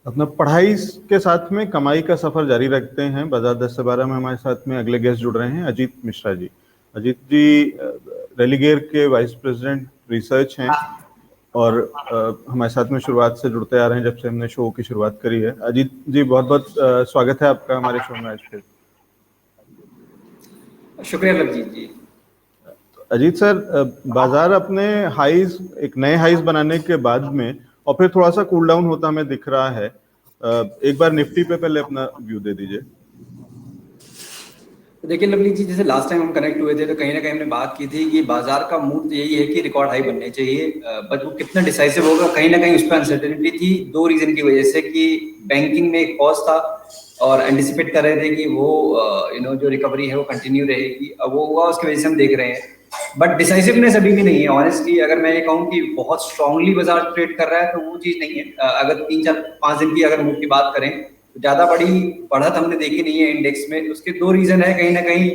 अपना पढ़ाई के साथ में कमाई का सफर जारी रखते हैं। बाजार 10 से 12 में हमारे साथ में अगले गेस्ट जुड़ रहे हैं, अजीत मिश्रा जी। अजीत जी रेलिगेयर के वाइस प्रेसिडेंट रिसर्च हैं और हमारे साथ में शुरुआत से जुड़ते आ रहे हैं, जब से हमने शो की शुरुआत करी है। अजीत जी, बहुत बहुत स्वागत है आपका हमारे शो में आज फिर। शुक्रिया लवजीत जी। अजीत सर, बाजार अपने हाईज, एक नए हाईज बनाने के बाद में और फिर थोड़ा सा कूल डाउन होता हमें दिख रहा है। एक बार निफ्टी पे पहले अपना व्यू दे दीजिए। तो देखिए लवलीत जी, जैसे लास्ट टाइम हम कनेक्ट हुए थे तो कहीं ना कहीं हमने बात की थी कि बाजार का मूड यही है कि रिकॉर्ड हाई बनने चाहिए, बट वो कितना डिसाइसिव होगा कहीं ना कहीं उस पर अनसर्टेनिटी थी। दो रीजन की वजह से कि बैंकिंग में एक पॉज था और एंटिसिपेट कर रहे थे कि वो जो रिकवरी है वो कंटिन्यू रहेगी। अब वो हुआ, उसकी वजह से हम देख रहे हैं, बट डिसाइसिवनेस अभी भी नहीं है। ऑनेस्टली अगर मैं ये कहूँ कि बहुत स्ट्रांगली बाजार ट्रेड कर रहा है तो वो चीज नहीं है। अगर 3 4 5 दिन की अगर मूव की बात करें तो ज्यादा बड़ी बढ़त हमने देखी नहीं है इंडेक्स में। उसके दो रीजन है, कहीं ना कहीं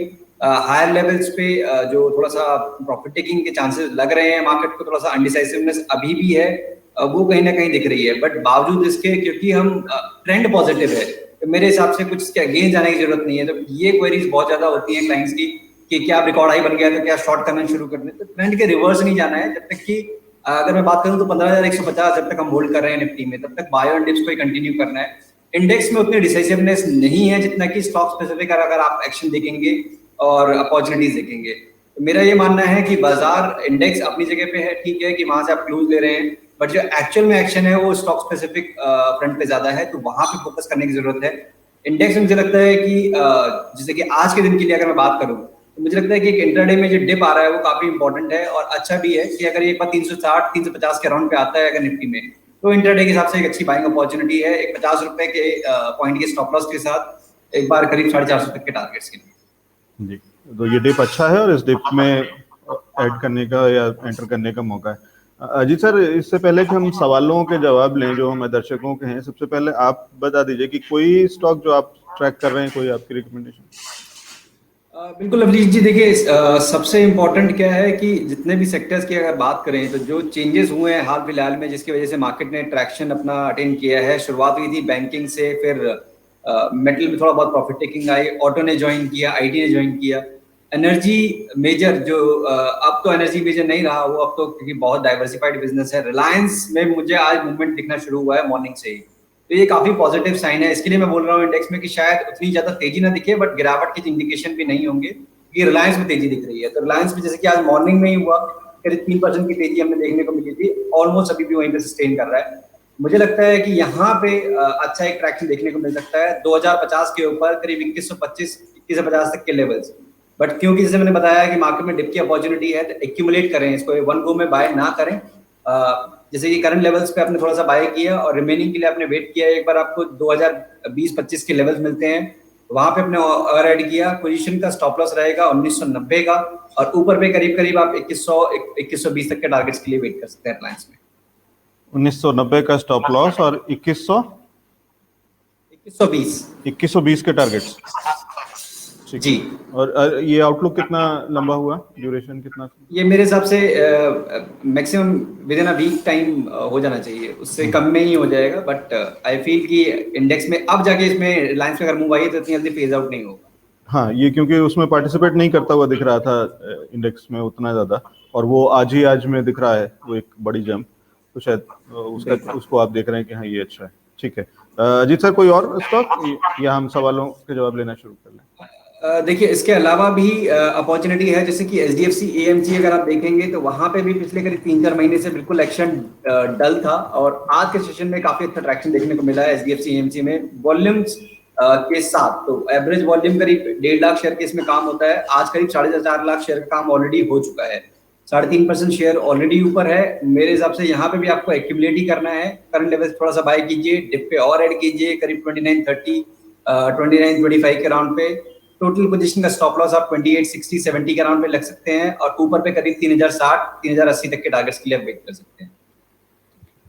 हायर लेवल्स पे जो थोड़ा सा प्रॉफिट टेकिंग के चांसेस लग रहे हैं मार्केट को, थोड़ा सा अनडिसाइसिवनेस अभी भी है, वो कहीं ना कहीं दिख रही है। बट बावजूद इसके, क्योंकि हम ट्रेंड पॉजिटिव है, तो मेरे हिसाब से कुछ इसके अगेंस्ट जाने की जरूरत नहीं है। तो ये क्वेरीज बहुत ज्यादा होती है क्लाइंट्स की कि क्या रिकॉर्ड हाई बन गया तो क्या शॉर्ट करना शुरू कर दें। तो ट्रेंड के रिवर्स नहीं जाना है। जब तक कि अगर मैं बात करूं तो 15,150 जब तक हम होल्ड कर रहे हैं निफ्टी में, तब तक बाय ऑन डिप्स को ही कंटिन्यू करना है। इंडेक्स में उतनी डिसाइसिवनेस नहीं है जितना कि स्टॉक स्पेसिफिक अगर आप एक्शन देखेंगे और अपॉर्चुनिटीज देखेंगे। तो मेरा ये मानना है कि बाजार इंडेक्स अपनी जगह पे है, ठीक है कि वहां से आप क्लूज ले रहे हैं, बट जो एक्चुअल में एक्शन है वो स्टॉक स्पेसिफिक फ्रंट पे ज्यादा है, तो वहां पे फोकस करने की जरूरत है। इंडेक्स में मुझे लगता है कि जैसे कि आज के दिन के लिए अगर मैं बात करूं तो मुझे लगता है कि एक इंटरडे में जो डिप आ रहा है वो काफी इंपॉर्टेंट है और अच्छा भी है कि अगर ये एक बार 360 350 के अराउंड पे आता है अगर निफ्टी में, तो इंटरडे के हिसाब से एक अच्छी बाइंग अपॉर्चुनिटी है। एक 50 रुपए के पॉइंट के स्टॉप लॉस के साथ एक बार करीब 450 तक के टारगेट्स के लिए। जी, तो ये डिप अच्छा है और इस डिप में ऐड करने का या एंटर करने का मौका है। अजीत सर, इससे पहले कि हम सवालों के जवाब लें जो हमारे दर्शकों के हैं, सबसे पहले आप बता दीजिए कि कोई स्टॉक जो आप ट्रैक कर रहे हैं, कोई आपकी रिकमेंडेशन। बिल्कुल अभिजीत जी, देखिए सबसे इम्पोर्टेंट क्या है कि जितने भी सेक्टर्स की अगर बात करें तो जो चेंजेस हुए हैं हाल फिलहाल में, जिसकी वजह से मार्केट ने ट्रैक्शन अपना अटेन किया है। शुरुआत हुई थी बैंकिंग से, फिर मेटल में थोड़ा बहुत प्रॉफिट टेकिंग आई, ऑटो ने ज्वाइन किया, आईटी ने ज्वाइन किया, एनर्जी मेजर जो अब तो एनर्जी मेजर नहीं रहा वो, अब तो क्योंकि बहुत डाइवर्सिफाइड बिजनेस है। रिलायंस में मुझे आज मूवमेंट दिखना शुरू हुआ है मॉर्निंग से ही, तो ये काफी पॉजिटिव साइन है। इसके लिए मैं बोल रहा हूँ इंडेक्स में कि शायद उतनी ज्यादा तेजी ना दिखे, बट गिरावट के इंडिकेशन भी नहीं होंगे कि रिलायंस में तेजी दिख रही है। तो रिलायंस में जैसे कि आज मॉर्निंग में ही हुआ, करीब 3% की तेजी हमें देखने को मिली थी, ऑलमोस्ट अभी भी वहीं पे सस्टेन कर रहा है। मुझे लगता है कि यहाँ पे अच्छा एक ट्रैक्शन देखने को मिल सकता है 2050 के ऊपर, करीब 2125 2150 तक के लेवल्स। बट क्योंकि जैसे मैंने बताया कि मार्केट में डिप की अपॉर्चुनिटी है, तो एक्यूमुलेट करें इसको, वन गो में बाय ना करें। जैसे कि करंट लेवल्स पे आपने थोड़ा सा बाय किया और रिमेनिंग के लिए आपने वेट किया, एक बार आपको 2020-25 के लेवल्स मिलते हैं, वहां पे आपने अगर ऐड किया, पोजीशन का स्टॉप लॉस रहेगा 1990 का, और ऊपर पे करीब करीब आप 2120 तक के टारगेट्स के लिए वेट कर सकते हैं रिलायंस में। 1990 का स्टॉप लॉस और 2120 2120 के टारगेट्स। ठीक जी। है। और ये आउटलुक कितना लंबा हुआ, ड्यूरेशन कितना? ये मेरे हिसाब से maximum within a week time हो जाना चाहिए, उससे कम में ही हो जाएगा। बट आई फील कि इंडेक्स में अब जाके इसमें रिलायंस में अगर मूव आई है तो इतनी जल्दी फेज आउट नहीं होगा। हाँ, ये क्योंकि उसमें पार्टिसिपेट नहीं करता हुआ दिख रहा था इंडेक्स में उतना ज्यादा, और वो आज में दिख रहा है वो एक बड़ी जंप, तो शायद उसको आप देख रहे हैं कि हाँ ये अच्छा है। ठीक है। अजीत सर, कोई और स्टॉक या हम सवालों के जवाब लेना शुरू कर लें? देखिए इसके अलावा भी अपॉर्चुनिटी है, जैसे कि एचडीएफसी एएमसी अगर आप देखेंगे तो वहां पे भी पिछले करीब 3 4 महीने से बिल्कुल एक्शन डल था, और आज के सेशन में काफी अच्छा ट्रैक्शन देखने को मिला है एचडीएफसी एएमसी में वॉल्यूम्स के साथ। तो एवरेज वॉल्यूम करीब 1.5 लाख शेयर के इसमें काम होता है, आज करीब 4.5 लाख शेयर का काम ऑलरेडी हो चुका है, 3.5% शेयर ऑलरेडी ऊपर है। मेरे हिसाब से यहाँ पे भी आपको एक्यूमुलेट ही करना है, करंट लेवल थोड़ा सा बाय कीजिए, डिप पे और ऐड कीजिए करीब 2930 2925 के राउंड पे। टोटल पोजीशन का स्टॉप लॉस आप 2860 70 के राउंड पे लग सकते हैं, और ऊपर पे करीब 3060 3080 तक के टारगेट्स के लिए आप वेट कर सकते हैं।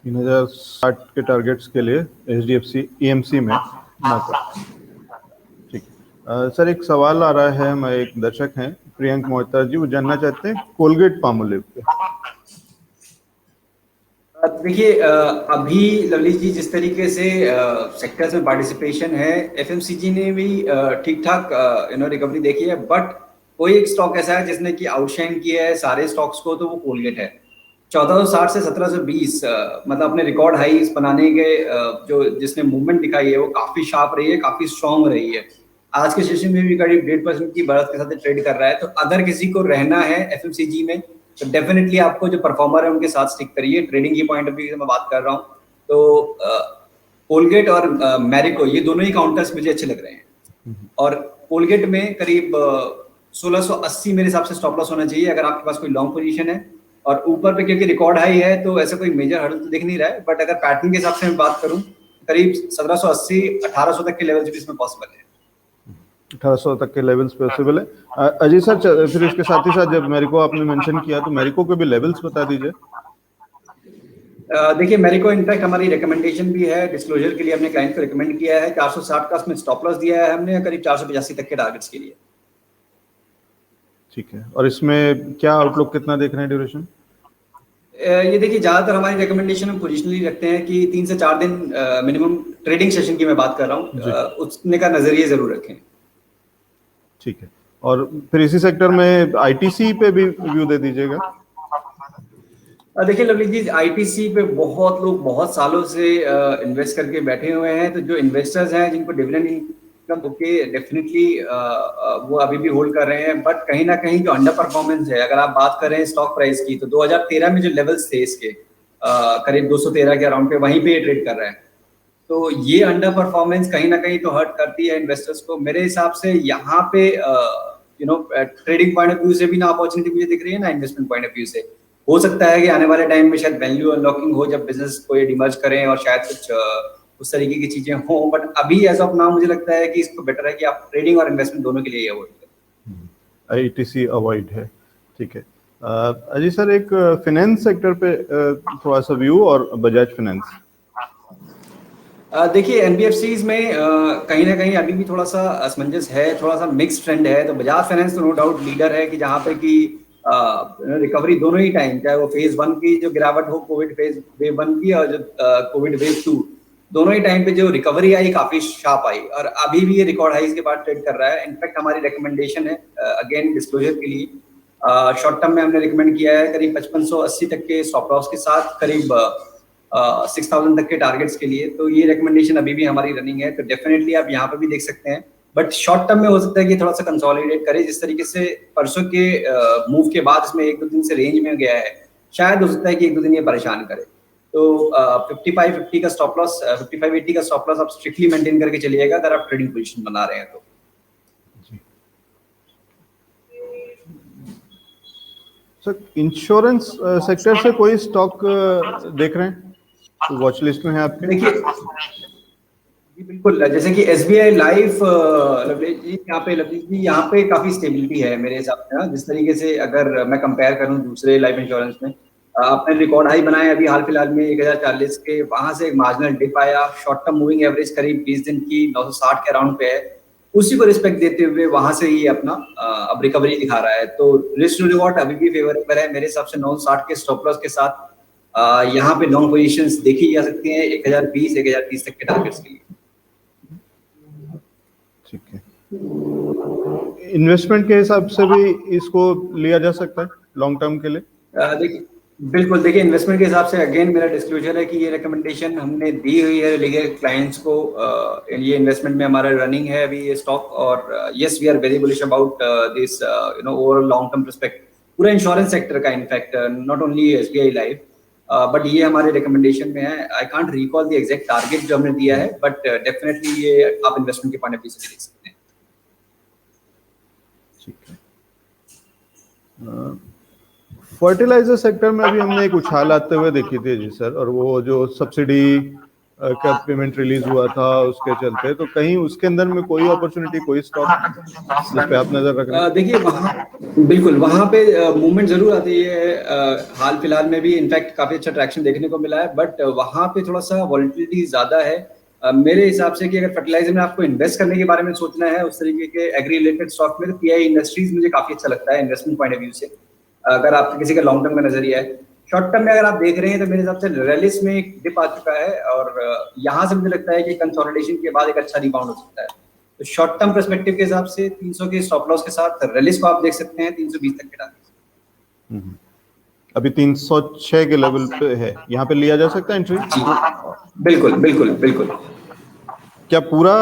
3060 के टारगेट्स के लिए एचडीएफसी एएमसी में मौका। ठीक है। सर, एक सवाल आ रहा है, हमारे एक दर्शक हैं प्रियंक मोहता जी, वो जानना चाहते हैं कोलगेट पामोलिव पे। देखिए अभी लवली जी जिस तरीके से सेक्टर्स में पार्टिसिपेशन है, एफएमसीजी ने भी ठीक ठाक रिकवरी देखी है, बट कोई एक स्टॉक ऐसा है जिसने कि आउटशाइन किया है सारे स्टॉक्स को, तो वो कोलगेट है। 1460 से 1720 मतलब अपने रिकॉर्ड हाईस बनाने के जो जिसने मूवमेंट दिखाई है वो काफी शार्प रही है, काफी स्ट्रॉन्ग रही है। आज के सेशन में भी करीब 1.5% की बढ़त के साथ ट्रेड कर रहा है। तो अगर किसी को रहना है एफएमसीजी में तो डेफिनेटली आपको जो परफॉर्मर है उनके साथ स्टिक करिए। ट्रेडिंग की पॉइंट ऑफ व्यू से मैं बात कर रहा हूँ तो कोलगेट और मैरिको ये दोनों ही काउंटर्स मुझे अच्छे लग रहे हैं। और कोलगेट में करीब 1680 मेरे हिसाब से स्टॉप लॉस होना चाहिए अगर आपके पास कोई लॉन्ग पोजीशन है। और ऊपर पे क्योंकि रिकॉर्ड हाई है तो ऐसा कोई मेजर हर्डल तो दिख नहीं रहा है, बट अगर पैटर्न के हिसाब से मैं बात करूं करीब 1780 1800 तक के लेवल्स भी इसमें पॉसिबल है। 1800 तक के लेवल्स पॉसिबल है। अजय सर, फिर इसके साथ ही साथ जब मैरिको आपने मेंशन किया तो मैरिको के भी लेवल्स बता दीजिए। देखिए मैरिको इनफैक्ट हमारी रिकमेंडेशन भी है, डिस्क्लोजर के लिए हमने क्लाइंट को रिकमेंड किया है। 460 का उसमें स्टॉप लॉस दिया है हमने, करीब 485 तक के टारगेट्स के लिए। ठीक है, और इसमें क्या आउटलुक कितना देख रहे हैं ड्यूरेशन? ये देखिए ज्यादातर हमारी रिकमेंडेशन हम पोजिशनली रखते हैं कि 3 से 4 दिन मिनिमम ट्रेडिंग सेशन की मैं बात कर रहा हूँ, उसने का नजरिए जरूर रखें। ठीक है, और फिर इसी सेक्टर में आईटीसी पे भी व्यू दे दीजिएगा। देखिए लवली जी आईटीसी पे बहुत लोग बहुत सालों से इन्वेस्ट करके बैठे हुए हैं, तो जो इन्वेस्टर्स हैं जिनको डिविडेंड इनकम ओके डेफिनेटली वो अभी भी होल्ड कर रहे हैं। बट कहीं ना कहीं जो अंडर परफॉर्मेंस है, अगर आप बात करें स्टॉक प्राइस की, तो 2013 में जो लेवल्स थे इसके करीब 213 के अराउंड पे वहीं पे ट्रेड कर रहे हैं। तो ये अंडर परफॉर्मेंस कहीं ना कहीं तो हर्ट करती है इन्वेस्टर्स को। मेरे हिसाब से यहाँ पे ट्रेडिंग पॉइंट ऑफ व्यू से भी ना अपॉर्चुनिटी मुझे दिख रही है ना इन्वेस्टमेंट पॉइंट ऑफ व्यू से। हो सकता है कि आने वाले टाइम में शायद वैल्यू अनलॉकिंग हो जब बिजनेस को ये डिमर्ज करें और शायद कुछ उस तरीके की चीजें हों, बट अभी एज ऑफ नाउ मुझे लगता है कि इसको बेटर है कि आप ट्रेडिंग और इन्वेस्टमेंट दोनों के लिए अवॉइड करें। आईटीसी अवॉइड है, ठीक है। अजय सर, एक फाइनेंस सेक्टर पे थोड़ा सा व्यू, और बजाज फाइनेंस। देखिए एनबीएफसीज में कहीं ना कहीं अभी भी थोड़ा सा असमंजस है, थोड़ा सा मिक्स ट्रेंड है। तो बजाज फाइनेंस तो नो डाउट लीडर है कि जहाँ पे कि रिकवरी दोनों ही टाइम, चाहे वो फेज 1 की जो गिरावट हो कोविड फेज वेव 1 की, और जो कोविड वेव 2, दोनों ही टाइम पे जो रिकवरी आई काफी शार्प आई, और अभी भी ये रिकॉर्ड हाईज के बाद ट्रेड कर रहा है। इनफैक्ट हमारी रिकमेंडेशन है अगेन डिस्क्लोजर के लिए, शॉर्ट टर्म में हमने रिकमेंड किया है करीब 5580 तक के स्टॉप लॉस के साथ, करीब 6000 तक के टारगेट्स के लिए। तो ये रिकमेंडेशन अभी भी हमारी रनिंग है, तो डेफिनेटली आप यहाँ पे भी देख सकते हैं। बट शॉर्ट टर्म में हो सकता है कि थोड़ा सा कंसोलिडेट करे, जिस तरीके से परसों के मूव के बाद इसमें 1-2 दिन से रेंज में गया है, शायद हो सकता है कि 1-2 दिन ये परेशान करे। तो 55-50 का स्टॉप लॉस, 55-80 का स्टॉप लॉस आप स्ट्रिक्टली मेंटेन करके चलिएगा अगर आप ट्रेडिंग पोजीशन बना रहे हैं तो। सर, इंश्योरेंस सेक्टर से कोई स्टॉक देख रहे हैं, वॉच लिस्ट में है आपके? देखिए जी बिल्कुल, जैसे कि एसबीआई लाइफ लवली जी यहाँ पे काफी स्टेबिलिटी है मेरे हिसाब से। जिस तरीके से अगर मैं कंपेयर करूँ दूसरे लाइफ इंश्योरेंस में, आपने रिकॉर्ड हाई बनाया अभी हाल फिलहाल में 1040 के, वहां से एक मार्जिनल डिप आया, शॉर्ट टर्म मूविंग एवरेज करीब 20 दिन की 960 के अराउंड पे है, उसी को रिस्पेक्ट देते हुए वहां से ही अपना अब रिकवरी दिखा रहा है। तो रिस्क टू रिवॉर्ड अभी भी फेवरेबल है मेरे हिसाब से। 960 के स्टॉप लॉस के साथ यहाँ पे लॉन्ग पोजीशंस देखी जा सकती हैं 1020 1030 तक के टारगेट्स के लिए। ठीक है, इन्वेस्टमेंट के हिसाब से भी इसको लिया जा सकता है लॉन्ग टर्म के लिए? देखिए बिल्कुल, देखिए इन्वेस्टमेंट के हिसाब से अगेन मेरा डिस्क्लोजर है कि ये रिकमेंडेशन हमने दी हुई है लीगल क्लाइंट्स को। ये इन्वेस्टमेंट में हमारा रनिंग है अभी ये स्टॉक, और yes we are very bullish about this overall long term perspective पूरा इंश्योरेंस सेक्टर का, in fact not only SBI life, but ये हमारे रिकमेंडेशन में है। I can't recall the exact target जो हमने दिया है, बट डेफिनेटली ये आप इन्वेस्टमेंट के पॉइंट ऑफ व्यू से देख सकते हैं। ठीक है, फर्टिलाइजर सेक्टर में अभी हमने एक उछाल आते हुए देखी थी जी सर, और वो जो सब्सिडी का पेमेंट रिलीज हुआ था उसके चलते, तो कहीं उसके अंदर में कोई अपॉर्चुनिटी, कोई स्टॉक जिस पे आप नजर रख रहे हैं? देखिए वहाँ बिल्कुल वहाँ पे मूवमेंट जरूर आती है, हाल फिलहाल में भी इनफैक्ट काफी अच्छा ट्रैक्शन देखने को मिला है, बट वहाँ पे थोड़ा सा वॉलेटिलिटी ज्यादा है। मेरे हिसाब से कि अगर फर्टिलाइजर में आपको इन्वेस्ट करने के बारे में सोचना है उस तरीके के एग्री रिलेटेड स्टॉक में, तो पीआई इंडस्ट्रीज मुझे काफी अच्छा लगता है इन्वेस्टमेंट पॉइंट ऑफ व्यू से, अगर आपका किसी का लॉन्ग टर्म का नजरिया है। शॉर्ट टर्म में अगर आप देख रहे हैं तो मेरे हिसाब से रैलिस में एक डिप आ चुका है और यहाँ से मुझे लगता है कि कंसोलिडेशन के बाद एक अच्छा रिबाउंड हो सकता है। तो शॉर्ट टर्म पर्सपेक्टिव के हिसाब से 300 के स्टॉप लॉस के साथ रैलिस को आप देख सकते हैं 320 तक के टारगेट। अभी 306 के लेवल पे है, यहाँ पे लिया जा सकता है एंट्री? जी बिल्कुल बिल्कुल बिल्कुल। क्या पूरा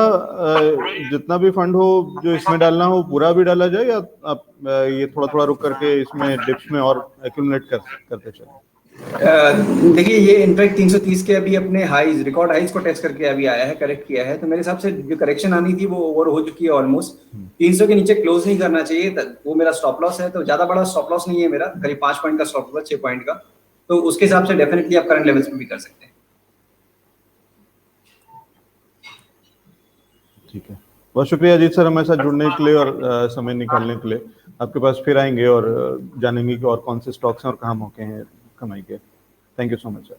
जितना भी फंड हो जो इसमें डालना हो पूरा भी डाला जाए, या आप ये थोड़ा थोड़ा रुक करके इसमें डिप्स में और एक्यूमुलेट करते चले? देखिए ये इनफैक्ट 330 के अभी अपने हाईज, रिकॉर्ड हाईज को टेस्ट करके अभी आया है, करेक्ट किया है। तो मेरे हिसाब से जो करेक्शन आनी थी वो ओवर हो चुकी है ऑलमोस्ट। 300 के नीचे क्लोज नहीं करना चाहिए, वो मेरा स्टॉप लॉस है। तो ज्यादा बड़ा स्टॉप लॉस नहीं है मेरा, करीब 5 पॉइंट का स्टॉप लॉस, 6 पॉइंट का। तो उसके हिसाब से डेफिनेटली आप करंट लेवल्स पे भी कर सकते हैं। ठीक है, बहुत शुक्रिया अजीत सर हमारे साथ जुड़ने के लिए और समय निकालने के लिए। आपके पास फिर आएंगे और जानेंगे कि और कौन से स्टॉक्स हैं और कहाँ मौके हैं कमाई के। Thank you so much sir.